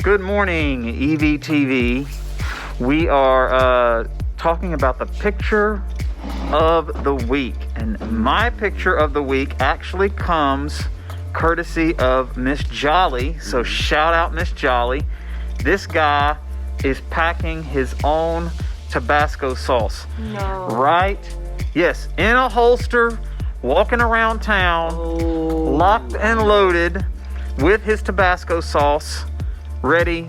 Good morning, EVTV. We are talking about the picture of the week. And my picture of the week actually comes courtesy of Miss Jolly. So shout out Miss Jolly. This guy is packing his own Tabasco sauce. No. Right? Yes, in a holster, walking around town, locked and loaded with his Tabasco sauce, ready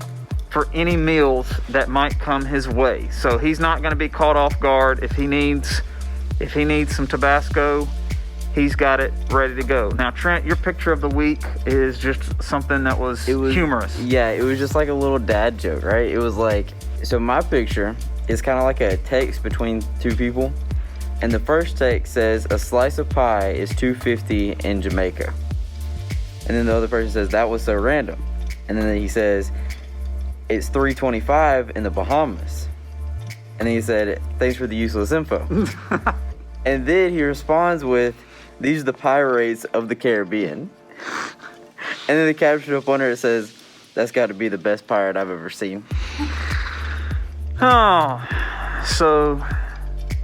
for any meals that might come his way. So he's not going to be caught off guard. If he needs some Tabasco, he's got it ready to go. Now, Trent, your picture of the week is just something that was humorous. Yeah, it was just like a little dad joke, right? It was like, so my picture is kind of like a text between two people. And the first text says, a slice of pie is $2.50 in Jamaica. And then the other person says, that was so random. And then he says, it's $3.25 in the Bahamas. And then he said, thanks for the useless info. And then he responds with, these are the pie rates of the Caribbean. And then the caption up under it says, that's got to be the best pirate I've ever seen. Oh, so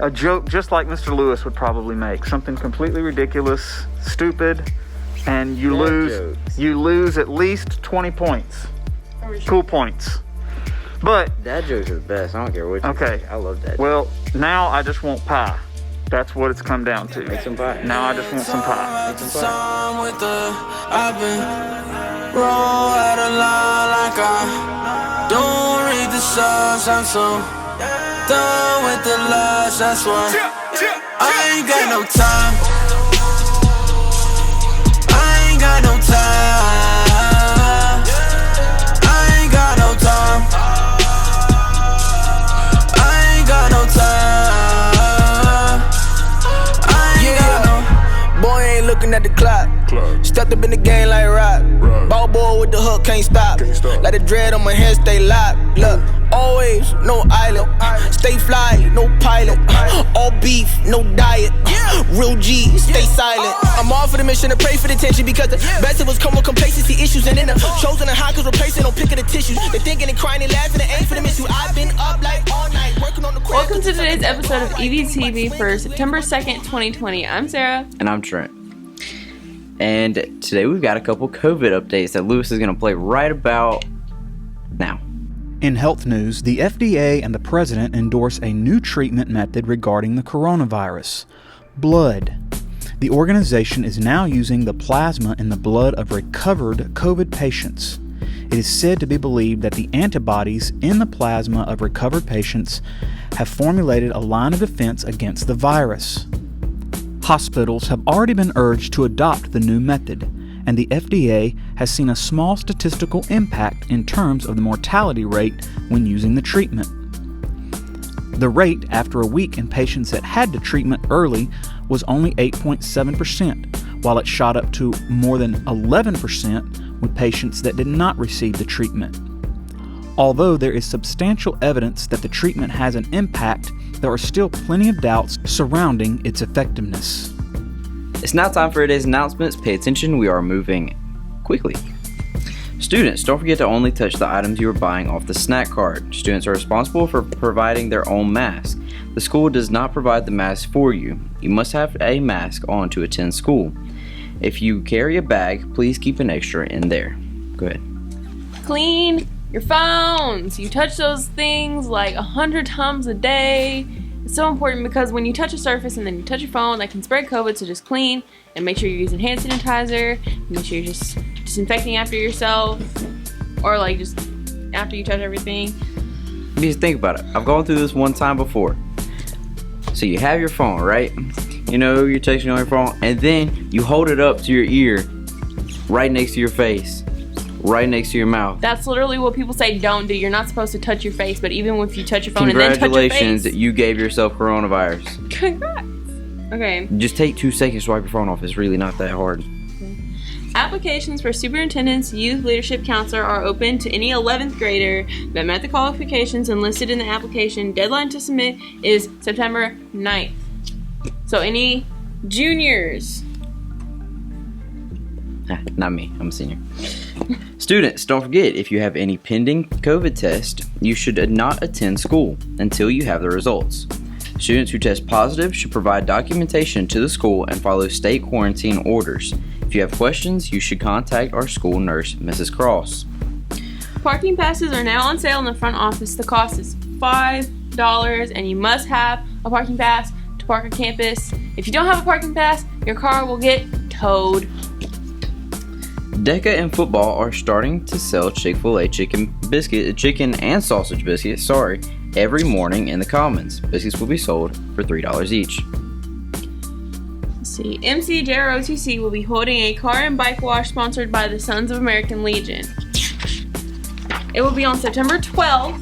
a joke just like Mr. Lewis would probably make. Something completely ridiculous, stupid, and you lose at least 20 points. Cool points. But Dad jokes are the best. I don't care what you say. I love dad jokes. Well, now I just want pie. That's what it's come down to. Make some pie. Now I just want some pie. Make some pie. I've been roll out of line like I don't read the subs. I'm so done with the lies. That's why I ain't got no time. I ain't got no time. I ain't got no time. I ain't got no time. I ain't got no. Boy ain't looking at the clock. Stepped up in the game like rock. Ball boy with the hook, can't stop. Like the dread on my head, stay locked. Look, always no island. Stay fly, no pilot. All beef, no diet. Real G, stay silent. I'm all for the mission to pray for the tension because the best of us come with complacency issues. And then the chosen the high cause replacing on picking the tissues. They're thinking and crying and laughing and ain't for the miss you. I've been up like all night working on the quiz. Welcome to today's episode of EVTV for September 2nd, 2020. I'm Sarah. And I'm Trent. And today we've got a couple COVID updates that Lewis is going to play right about now. In health news, the FDA and the President endorse a new treatment method regarding the coronavirus: blood. The organization is now using the plasma in the blood of recovered COVID patients. It is said to be believed that the antibodies in the plasma of recovered patients have formulated a line of defense against the virus. Hospitals have already been urged to adopt the new method, and the FDA has seen a small statistical impact in terms of the mortality rate when using the treatment. The rate after a week in patients that had the treatment early was only 8.7%, while it shot up to more than 11% with patients that did not receive the treatment. Although there is substantial evidence that the treatment has an impact, there are still plenty of doubts surrounding its effectiveness. It's now time for today's announcements. Pay attention, we are moving quickly. Students, don't forget to only touch the items you are buying off the snack card. Students are responsible for providing their own mask. The school does not provide the mask for you. You must have a mask on to attend school. If you carry a bag, please keep an extra in there. Go ahead. Clean your phones. You touch those things like 100 times a day. It's so important because when you touch a surface and then you touch your phone, that can spread COVID, so just clean and make sure you're using hand sanitizer. Make sure you're just disinfecting after yourself or like just after you touch everything. Just think about it. I've gone through this one time before. So you have your phone, right? You know, you're texting on your phone and then you hold it up to your ear right next to your face. Right next to your mouth. That's literally what people say don't do. You're not supposed to touch your face, but even if you touch your phone and then touch your face. Congratulations, you gave yourself coronavirus. Congrats. Okay. Just take 2 seconds to wipe your phone off. It's really not that hard. Applications for superintendent's youth leadership counselor are open to any 11th grader that met the qualifications enlisted in the application. Deadline to submit is September 9th. So any juniors? Not me. I'm a senior. Students, don't forget, if you have any pending COVID test, you should not attend school until you have the results. Students who test positive should provide documentation to the school and follow state quarantine orders. If you have questions, you should contact our school nurse, Mrs. Cross. Parking passes are now on sale in the front office. The cost is $5, and you must have a parking pass to park on campus. If you don't have a parking pass, your car will get towed. DECA and football are starting to sell Chick-fil-A chicken and sausage biscuits, every morning in the Commons. Biscuits will be sold for $3 each. Let's see. MCJROTC will be holding a car and bike wash sponsored by the Sons of American Legion. It will be on September 12th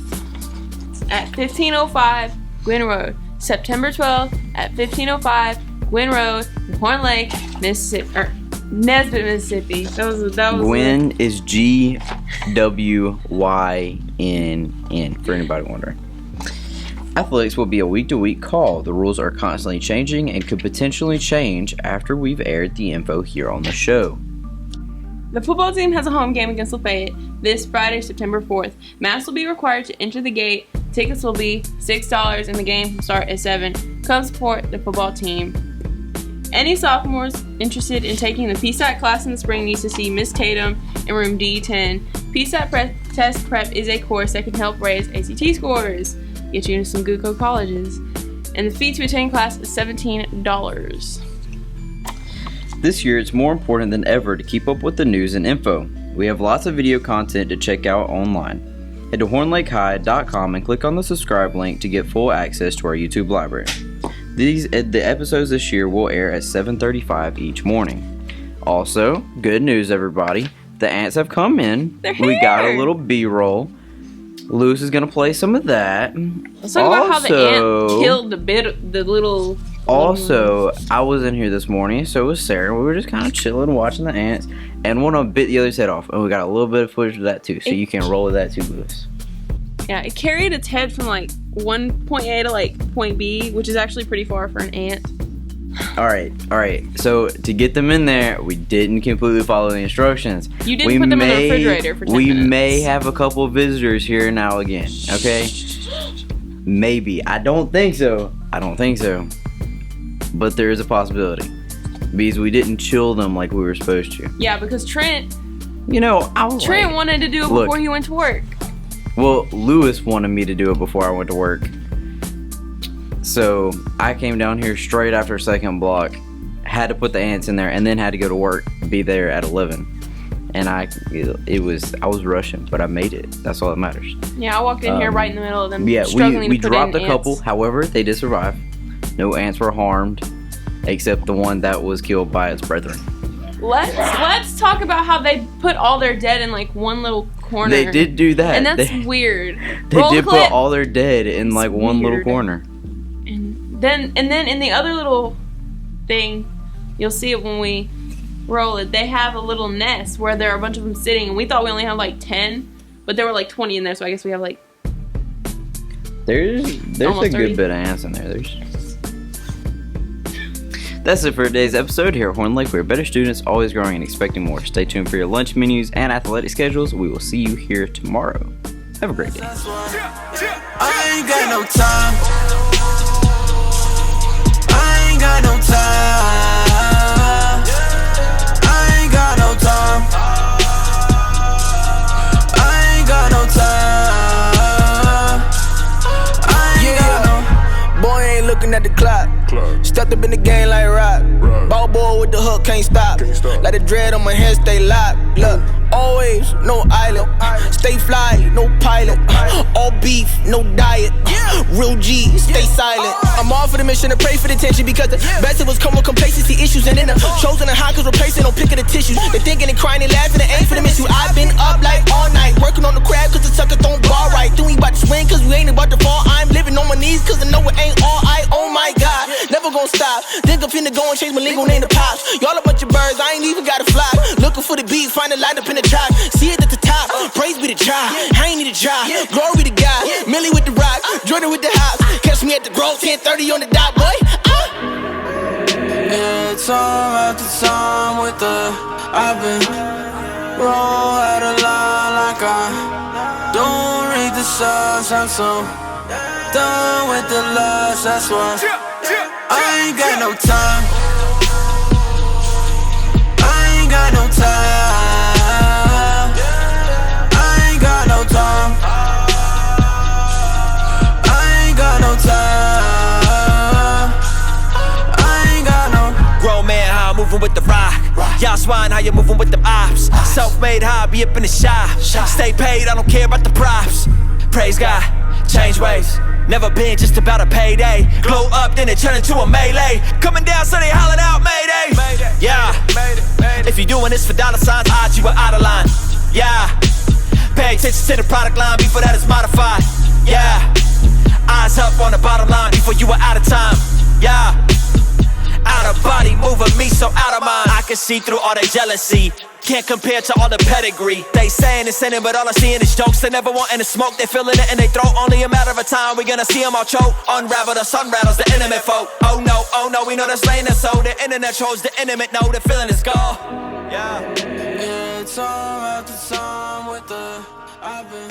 at 1505 Gwynn Road. September 12th at 1505 Gwynn Road, Horn Lake, Mississippi. Nesbitt, Mississippi. That was Gwynn is GWYNN, for anybody wondering. Athletics will be a week-to-week call. The rules are constantly changing and could potentially change after we've aired the info here on the show. The football team has a home game against Lafayette this Friday, September 4th. Masks will be required to enter the gate. Tickets will be $6 and the game will start at 7. Come support the football team. Any sophomores interested in taking the PSAT class in the spring needs to see Miss Tatum in room D10. PSAT test prep is a course that can help raise ACT scores, get you into some good colleges, and the fee to attend class is $17. This year, it's more important than ever to keep up with the news and info. We have lots of video content to check out online. Head to hornlakehigh.com and click on the subscribe link to get full access to our YouTube library. The episodes this year will air at 7:35 each morning. Also, good news, everybody. The ants have come in. They're We got a here. little B-roll. Lewis is going to play some of that. Let's talk about how the ant killed the little... Also, I was in here this morning, so was Sarah. We were just kind of chilling, watching the ants, and one of them bit the other's head off. And we got a little bit of footage of that too, so you can roll with that too, Lewis. Yeah, it carried its head from like one point A to like point B, which is actually pretty far for an ant. All right. So to get them in there, we didn't completely follow the instructions. You didn't put them in the refrigerator for 10 minutes. We may have a couple of visitors here and now again. Okay. Maybe. I don't think so. But there is a possibility because we didn't chill them like we were supposed to. Yeah, because Trent wanted to do it before he went to work. Well, Lewis wanted me to do it before I went to work. So I came down here straight after second block, had to put the ants in there, and then had to go to work, be there at 11. And I was rushing, but I made it. That's all that matters. Yeah, I walked in here right in the middle of them. Yeah, struggling we to put dropped in a couple. ants. However, they did survive. No ants were harmed, except the one that was killed by its brethren. Let's talk about how they put all their dead in like one little corner. They did do that, and that's weird. They did put all their dead in like one little corner. And then in the other little thing, you'll see it when we roll it. They have a little nest where there are a bunch of them sitting, and we thought we only had like 10, but there were like 20 in there. So I guess we have like there's almost a 30. good bit of ants in there. That's it for today's episode here at Horn Lake. We're better students, always growing and expecting more. Stay tuned for your lunch menus and athletic schedules. We will see you here tomorrow. Have a great day. I ain't got no time. I ain't got no time. I ain't got no time. I ain't got no time. I ain't got no. Boy ain't looking at the clock. Stepped up in the game like rock. Ball boy with the hook, can't stop. Like the dread on my head, stay locked. Look, always, no island. Stay fly, no pilot. All beef, no diet. Real G, stay silent. I'm all for the mission to pray for the tension because the best of us come with complacency issues. And then the chosen and high cause replacing no pick of the tissues. They thinking and crying and laughing and ain't for the issue. I've been up like all night, working on the crab cause the sucker don't bar right. Doing about to swing cause we ain't about to fall. I'm living on my knees cause I know it ain't all I. Oh my God, never gonna stop. Think I'm finna go and change my legal name to Pops. Y'all a bunch of birds, I ain't even gotta fly. Looking for the beat, find a light up in the drive. See it at the top, praise be the try. I ain't need a job, glory to God. Millie with the rock, Jordan with the house. Catch me at the Grove, 10:30 on the dot, boy. Yeah, time after time with the I've been roll out of line like I don't read the signs. I'm so done with the lies, that's why I ain't got no time. I ain't got no time. I ain't got no time. I ain't got no time. I ain't got no. Grown man, how I'm moving with the rock. Y'all swine, how you moving with them ops. Self-made, how I be up in the shop. Stay paid, I don't care about the props. Praise God, change ways. Never been just about a payday. Glow up, then it turn into a melee. Coming down, so they hollering out Mayday. Yeah, if you doing this for dollar signs, odds you are out of line. Yeah, pay attention to the product line before that is modified. Yeah, eyes up on the bottom line before you are out of time. Yeah, out of body moving me so out of mind. I can see through all that jealousy. Can't compare to all the pedigree. They saying it's sinning, but all I'm seeing is jokes. They never want any smoke, they feeling it in their throat. Only a matter of time, we gonna see them all choke. Unravel the sun rattles, the intimate folk. Oh no, we know that's lane and so. The internet trolls, the intimate know, the feeling is gone. Yeah. Yeah, time after time with the I've been